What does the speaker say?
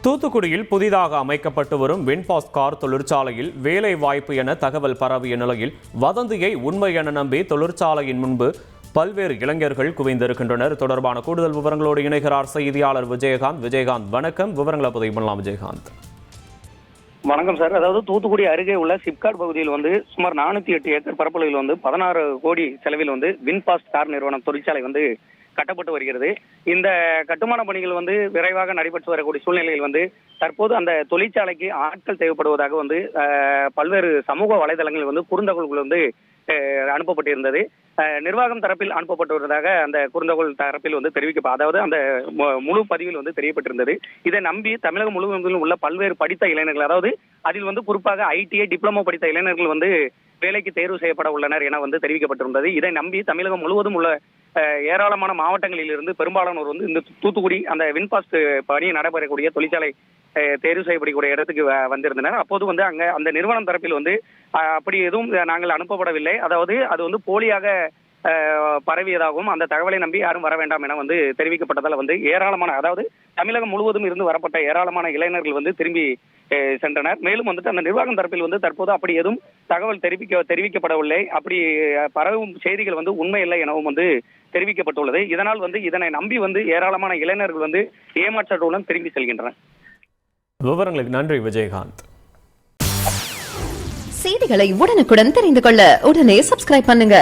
தூத்துக்குடியில் புதிதாக அமைக்கப்பட்டு வரும் வின்பாஸ்ட் கார் தொழிற்சாலையில் வேலை வாய்ப்பு என தகவல் பரவிய நிலையில் வதந்தியை உண்மை என நம்பி தொழிற்சாலையின் முன்பு பல்வேறு இளைஞர்கள் குவிந்திருக்கின்றனர். தொடர்பான கூடுதல் விவரங்களோடு இணைகிறார் செய்தியாளர் விஜயகாந்த். வணக்கம். விவரங்களை பதிவு பண்ணலாம் விஜயகாந்த். வணக்கம் சார். அதாவது தூத்துக்குடி அருகே உள்ள சிப்காட் பகுதியில் சுமார் 408 ஏக்கர் பரப்பளவில் 16 கோடி செலவில் வின்பாஸ்ட் கார் நிறுவனம் தொழிற்சாலை கட்டப்பட்டு வருகிறது. இந்த கட்டுமான பணிகள் விரைவாக நடைபெற்று வரக்கூடிய சூழ்நிலையில் தற்போது அந்த தொழிற்சாலைக்கு ஆட்கள் தேவைப்படுவதாக பல்வேறு சமூக வலைதளங்கள் குறுந்தகவல்கள் அனுப்பப்பட்டிருந்தது. நிர்வாகம் தரப்பில் அனுப்பப்பட்டு வருவதாக அந்த குறுந்தகவல் தரப்பில் தெரிவிக்க, அதாவது அந்த முழு பதிவில் தெரியப்பட்டிருந்தது. இதை நம்பி தமிழகம் முழுவதும் உள்ள பல்வேறு படித்த இளைஞர்கள், அதாவது அதில் குறிப்பாக ஐடிஐ டிப்ளமோ படித்த இளைஞர்கள் வேலைக்கு தேர்வு செய்யப்பட உள்ளனர் என தெரிவிக்கப்பட்டிருந்தது. இதை நம்பி தமிழகம் முழுவதும் உள்ள ஏராளமான மாவட்டங்களில் இருந்து பெரும்பாலானோர் இந்த தூத்துக்குடி அந்த வின்பாஸ்ட் பணி நடைபெறக்கூடிய தொழிற்சாலை தேர்வு செய்யப்படக்கூடிய இடத்துக்கு வந்திருந்தனர். அப்போது அங்க அந்த நிறுவனம் தரப்பில் அப்படி எதுவும் நாங்கள் அனுப்பப்படவில்லை, அதாவது அது போலியாக பரவியதாகவும் அந்த தகவலை நம்பி யாரும் வர வேண்டாம் என தெரிவிக்கப்பட்டதால் ஏராளமான, அதாவது தமிழகம் முழுவதும் இருந்து வரப்பட்ட ஏராளமான இளைஞர்கள் திரும்பி சென்றனர். மேலும் அந்த நிர்வாகம் தரப்பில் தற்போது அப்படி எதுவும் தகவல் தெரிவிக்கப்படவில்லை, அப்படி பரவும் செய்திகள் உண்மை இல்லை எனவும் தெரிவிக்கப்பட்டுள்ளது. இதனால் இதனை நம்பி ஏராளமான இளைஞர்கள் ஏமாற்றத்துடன் திரும்பி செல்கின்றனர். விவரங்களுக்கு நன்றி விஜயகாந்த். செய்திகளை உடனுக்குடன் தெரிந்து கொள்ள உடனே சப்ஸ்கிரைப் பண்ணுங்க.